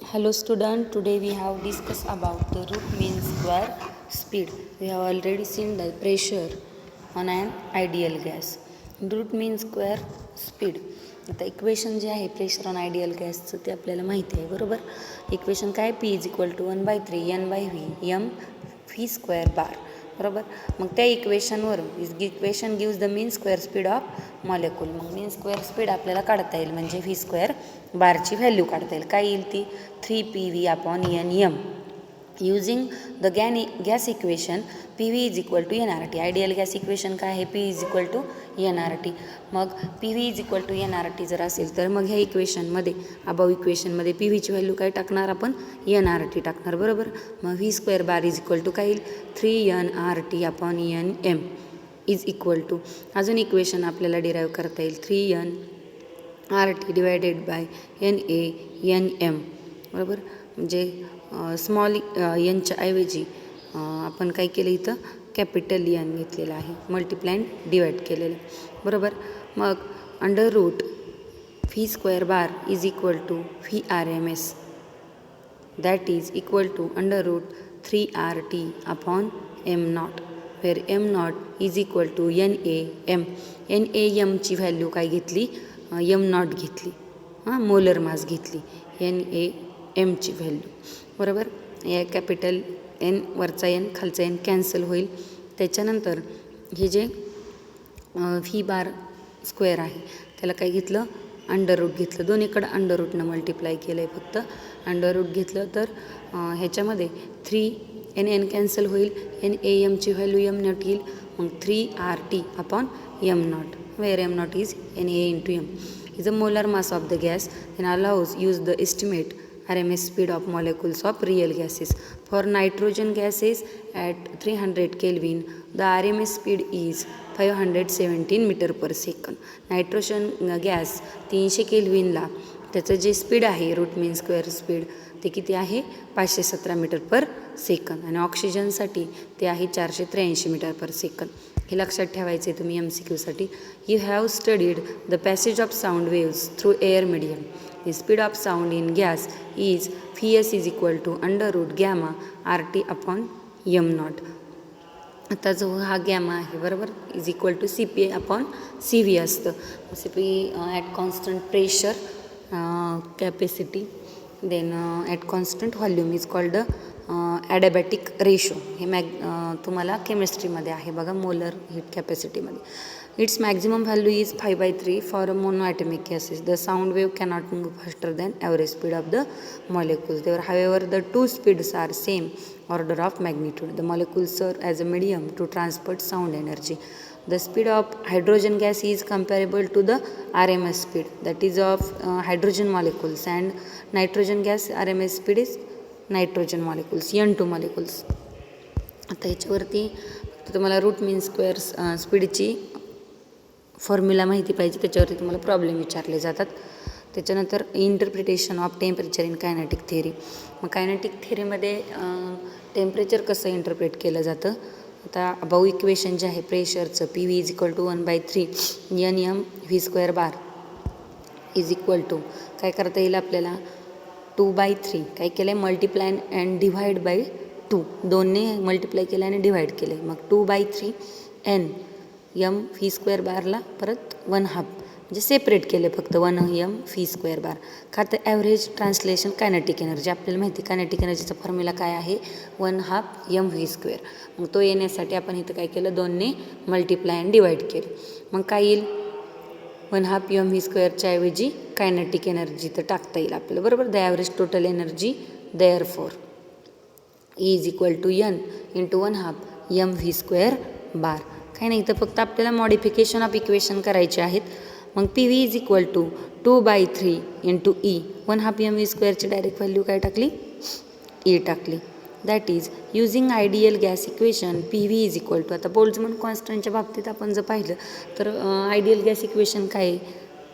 Hello student, today we have discussed about the root mean square speed. We have already seen the pressure on an ideal gas. Root mean square speed. आता equation जे आहे pressure on ideal गॅसचं ते आपल्याला माहिती आहे बरोबर. Equation काय P is equal to 1/3 N/V M V square bar बरोबर. मग त्या इक्वेशनवर equation gives the mean square speed of molecule. मग मीन स्क्वेअर स्पीड आपल्याला काढता येईल म्हणजे व्ही स्क्वेअर बारची व्हॅल्यू काढता येईल. काय येईल ती 3PV/NM. Using the gas equation PV is equal to NRT. Ideal gas equation काय आहे P is equal to NRT. मग PV is equal to NRT जर असेल तर मग ह्या इक्वेशनमध्ये अबाव इक्वेशनमध्ये PVची व्हॅल्यू काय टाकणार आपण NRT टाकणार बरोबर. मग V square bar is equal to काय येईल 3NRT/NM इज इक्वल टू अजून इक्वेशन आपल्याला डिराईव्ह करता येईल 3NRT डिवायडेड बाय NaNM बरोबर. म्हणजे स्मॉल एनच्या ऐवजी आपण काय केलं इथं कॅपिटल एन घेतलेलं आहे मल्टिप्लाय डिवाइड केलेलं बरोबर. मग under root V square bar is equal to VRMS that is equal to under root 3RT/M0 where M0 is equal to NaM. NaMची व्हॅल्यू काय घेतली M0 घेतली मोलर मास घेतली NaMची व्हॅल्यू बरोबर. या कॅपिटल एन वरचा एन खालचा एन कॅन्सल होईल. त्याच्यानंतर हे जे व्ही बार स्क्वेअर आहे त्याला काय घेतलं अंडर रूट घेतलं. दोन्हीकडं अंडर रूटनं मल्टिप्लाय केलं आहे फक्त अंडर रूट घेतलं तर ह्याच्यामध्ये 3 कॅन्सल होईल NaMची व्हॅल्यू M0 येईल. मग 3RT/M0 where M0 is Na/M is a molar mass of the gas and allows use the estimate RMS speed of molecules of real gases. For nitrogen gases at 300 Kelvin, the RMS speed is 517 meter per second. Nitrogen gas 300 केल्विनला त्याचं जे speed आहे route mean square speed ते किती आहे 517 metre per second आणि ऑक्सिजनसाठी ते आहे 483 metre per second. हे लक्षात ठेवायचे तुम्ही MCQसाठी. You have studied the passage of sound waves through air medium. The speed of sound in gas is Vs is equal to under root gamma RT/M0. आता जो हा गॅमा आहे बरोबर इज इक्वल टू CP/CV असतं. CP at constant pressure capacity then at constant volume is called adiabatic ratio. हे तुम्हाला केमिस्ट्रीमध्ये आहे बघा मोलर हीट कॅपॅसिटीमध्ये. Its maximum value is 5/3 for monoatomic gases. The sound wave cannot move faster than average speed of the molecules. However, the two speeds are same order of magnitude. The molecules serve as a medium to transport sound energy. The speed of hydrogen gas is comparable to the RMS speed that is of hydrogen molecules, and nitrogen gas RMS speed is nitrogen molecules N2 molecules. आता याच्यावरती तुम्हाला root mean square स्पीडची formula माहिती पाहिजे त्याच्यावरती तुम्हाला problem विचारले जातात. त्याच्यानंतर interpretation of temperature in kinetic theory. मग कायनेटिक थेअरीमध्ये टेम्परेचर कसं इंटरप्रेट केलं जातं. आता अबाऊ इक्वेशन जे आहे प्रेशरचं PV is equal to 1/3 NM V square bar is equal to काय करता येईल आपल्याला 2/3 काय केलं आहे मल्टिप्लाय अँड डिव्हाइड बाय 2 दोनने मल्टिप्लाय केलं आणि डिव्हाइड केलं आहे. मग 2/3 NM व्ही स्क्वेअर बारला परत 1/2 म्हणजे सेपरेट केले फक्त 1M व्ही स्क्वेअर बार. का तर ॲव्हरेज ट्रान्सलेशन कायनेटिक एनर्जी आपल्याला माहिती कायनेटिक एनर्जीचा फॉर्म्युला काय आहे 1/2 M व्ही स्क्वेअर. मग तो येण्यासाठी आपण इथं काय केलं 2ने मल्टिप्लाय अँड डिवाइड केलं. मग काय येईल 1/2 M व्ही स्क्वेअरच्या ऐवजी कायनेटिक एनर्जी तर टाकता येईल आपल्याला बरोबर. The average total energy therefore is equal to N × 1/2 M V square bar. काही नाही तर फक्त आपल्याला मॉडिफिकेशन ऑफ इक्वेशन करायचे आहेत. मग PV is equal to 2/3 × E 1/2 M V स्क्वेअरची डायरेक्ट व्हॅल्यू काय टाकली E टाकली. That is using ideal gas equation PV is equal to आता बोल्ट्झमन कॉन्स्टंटच्या बाबतीत आपण जर पाहिलं तर आयडियल गॅस इक्वेशन काय आहे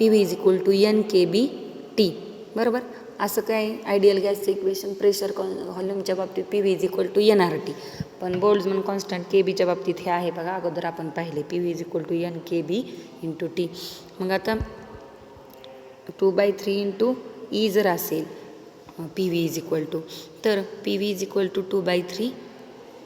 PV is equal to NkBT बरोबर. असं काय आयडियल गॅसचं इक्वेशन प्रेशर व्हॉल्यूमच्या बाबतीत PV is equal to NRT. पण बोल्ट्झमन कॉन्स्टंट KB बाबतीत हे आहे बघा अगोदर आपण पाहिले PV is equal to NkB × T. मग आता 2/3 × E जर असेल P V is equal to, तर P V is equal to 2/3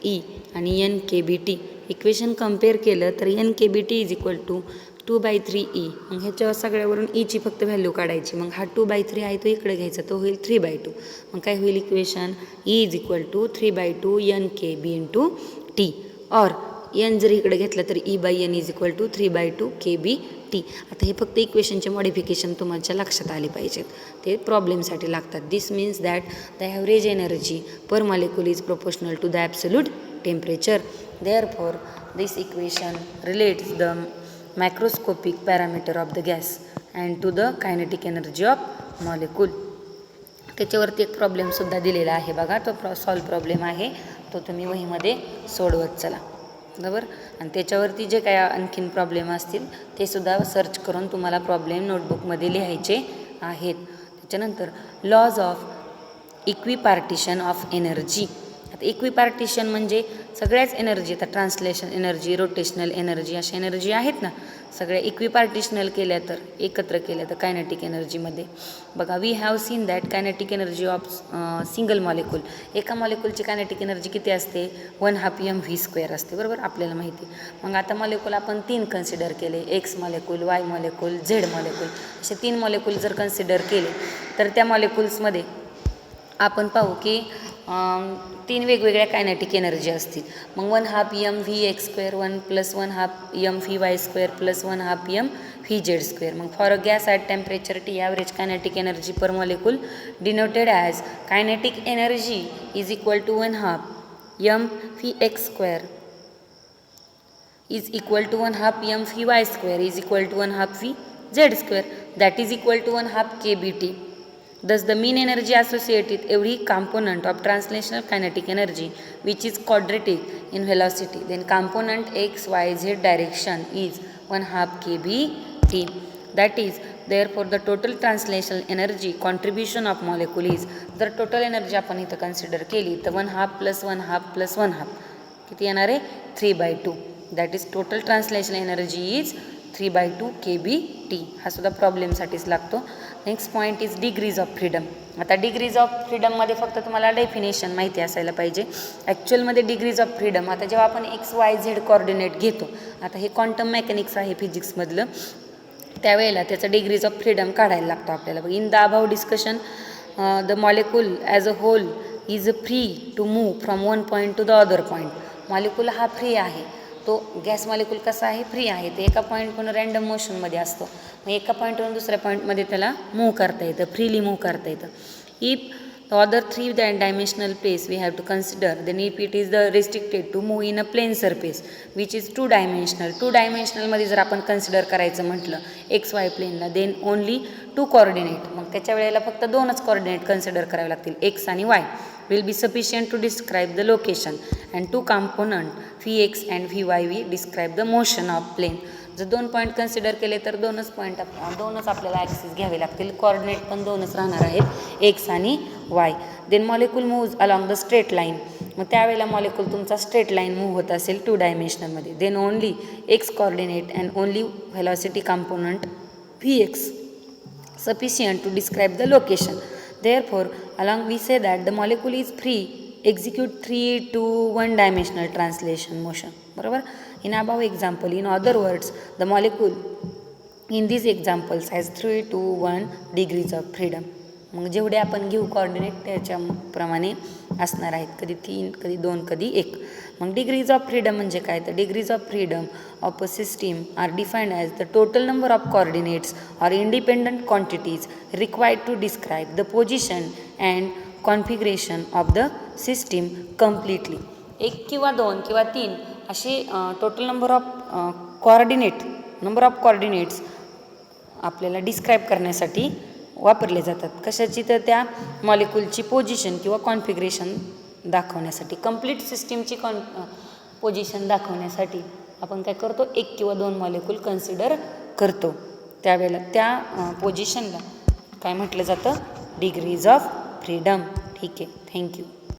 E आणि N K B T. Equation compare केलं तर N K B T is equal to 2/3 E. मग ह्याच्या सगळ्यावरून ईची फक्त व्हॅल्यू काढायची. मग हा 2/3 आहे तो इकडे घ्यायचा, तो होईल 3/2. मग काय होईल equation, E is equal to 3/2 N K B into T. और एन जर इकडे घेतलं तर E by N is equal to 3/2 K B T. आता हे फक्त इक्वेशनचे मॉडिफिकेशन तुमच्या लक्षात आले पाहिजेत, ते प्रॉब्लेमसाठी लागतात. This means that the average energy per molecule is proportional to the absolute temperature. Therefore, this equation relates the macroscopic parameter of the gas and to the kinetic energy of molecule. त्याच्यावरती एक प्रॉब्लेमसुद्धा दिलेला आहे बघा, तो solve problem आहे, तो तुम्ही वहीमध्ये सोडवत चला, बरोबर. आणि त्याच्यावरती जे काय आणखीन प्रॉब्लेम असतील ते सुद्धा सर्च करून तुम्हाला प्रॉब्लेम नोटबुकमध्ये लिहायचे आहेत. त्याच्यानंतर लॉज ऑफ इक्विपार्टिशन ऑफ एनर्जी. आता इक्विपार्टिशन म्हणजे सगळ्याच एनर्जी, आता ट्रान्सलेशन एनर्जी, रोटेशनल एनर्जी अशा एनर्जी आहेत ना, सगळ्या इक्विपार्टिशनल केल्या तर एकत्र केल्या तर कायनेटिक एनर्जीमध्ये बघा, we have seen that kinetic energy of single molecule. एका मॉलिक्यूलची कायनेटिक एनर्जी किती असते, 1/2 mv² असते, बरोबर, आपल्याला माहिती. मग आता मॉलिक्यूल आपण 3 कन्सिडर केले, x molecule, Y molecule, Z molecule, असे 3 मॉलिक्यूल जर कन्सिडर केले तर त्या मॉलिक्यूल्समध्ये आपण पाहू की 3 वेगवेगळ्या कायनेटिक एनर्जी असतील. मग 1/2 mv(x²), 1 + 1/2 mv(y²) + 1/2 mv(z²). मग for a gas at temperature T, average kinetic energy per molecule denoted as kinetic energy is equal to 1/2 mv(x² is equal to 1/2 mv(y² is equal to 1/2 mv(z²). That is equal to 1/2 kBT. Thus, the mean energy associated with every component of translational kinetic energy, which is quadratic in velocity, then component x, y, z direction is 1/2 kBT. That is, therefore, the total translational energy contribution of molecule is, जर total energy आपण इथं consider केली तर 1/2 + 1/2 + 1/2 किती येणार आहे, 3/2. That is total translational energy is 3/2 kBT. हा सुद्धा प्रॉब्लेमसाठीच लागतो. Next point is degrees of freedom. आता डिग्रीज ऑफ फ्रीडममध्ये फक्त तुम्हाला डेफिनेशन माहिती असायला पाहिजे. ॲक्च्युअलमध्ये डिग्रीज ऑफ फ्रीडम, आता जेव्हा आपण एक्स वाय झेड कोऑर्डिनेट घेतो, आता हे क्वांटम मेकॅनिक्स आहे फिजिक्समधलं, त्यावेळेला त्याचा डिग्रीज ऑफ फ्रीडम काढायला लागतो आपल्याला. In the above discussion the molecule as a whole is free to move from one point to the other point. Molecule हा फ्री आहे, तो गॅस मॉलिक्यूल कसा आहे, फ्री आहे. ते एका पॉईंटवरून रँडम मोशनमध्ये असतो, मग एका पॉईंटवरून दुसऱ्या पॉईंटमध्ये त्याला मूव्ह करता येतं, फ्रीली मूव्ह करता येतं. If the other 3 dimensional place we have to consider, then if it is the restricted to move in a plane surface which is 2 dimensional. 2 डायमेन्शनलमध्ये जर आपण कन्सिडर करायचं म्हटलं एक्स वाय प्लेनला, देन ओनली 2 कोऑर्डिनेट. मग त्याच्या वेळेला फक्त 2च कोऑर्डिनेट कन्सिडर करावे लागतील, एक्स आणि Y will be sufficient to describe the location, and 2 component Vx and Vy we describe the motion of plane. जर 2 पॉईंट कन्सिडर केले तर 2च आपल्याला ॲक्सिस घ्यावे लागतील, कोऑर्डिनेट पण 2च राहणार आहेत, एक्स आणि Y. Then molecule moves along the straight line. मग त्यावेळेला मॉलिक्यूल तुमचा स्ट्रेट लाईन मूव्ह होत असेल 2 डायमेन्शनलमध्ये. Then only X coordinate and only velocity component Vx sufficient to describe the location. Therefore, along we say that the molecule is free execute 3 to 1 dimensional translation motion, बरोबर. In above example, in other words, the molecule in these examples has 3 to 1 degrees of freedom. मग जेवढे आपण घेऊ coordinate त्याच्याप्रमाणे असणार आहेत, कधी 3, कधी 2, कधी 1. मग डिग्रीज ऑफ फ्रीडम म्हणजे काय, तर degrees of freedom of a system are defined as the total number of coordinates or independent quantities required to describe the position and configuration of the system completely. 1 किंवा 2 किंवा 3 असे total number of coordinates आपल्याला describe करण्यासाठी वापरले जातात. कशाची, तर त्या मॉलिक्यूलची पोझिशन किंवा कॉन्फिगरेशन दाखवण्यासाठी, कंप्लीट सिस्टीमची पोझिशन दाखवण्यासाठी आपण काय करतो, 1 किंवा 2 मॉलिक्यूल कन्सिडर करतो. त्यावेळेला त्या पोझिशनला काय म्हटलं जातं, डिग्रीज ऑफ फ्रीडम. ठीक आहे, थँक्यू.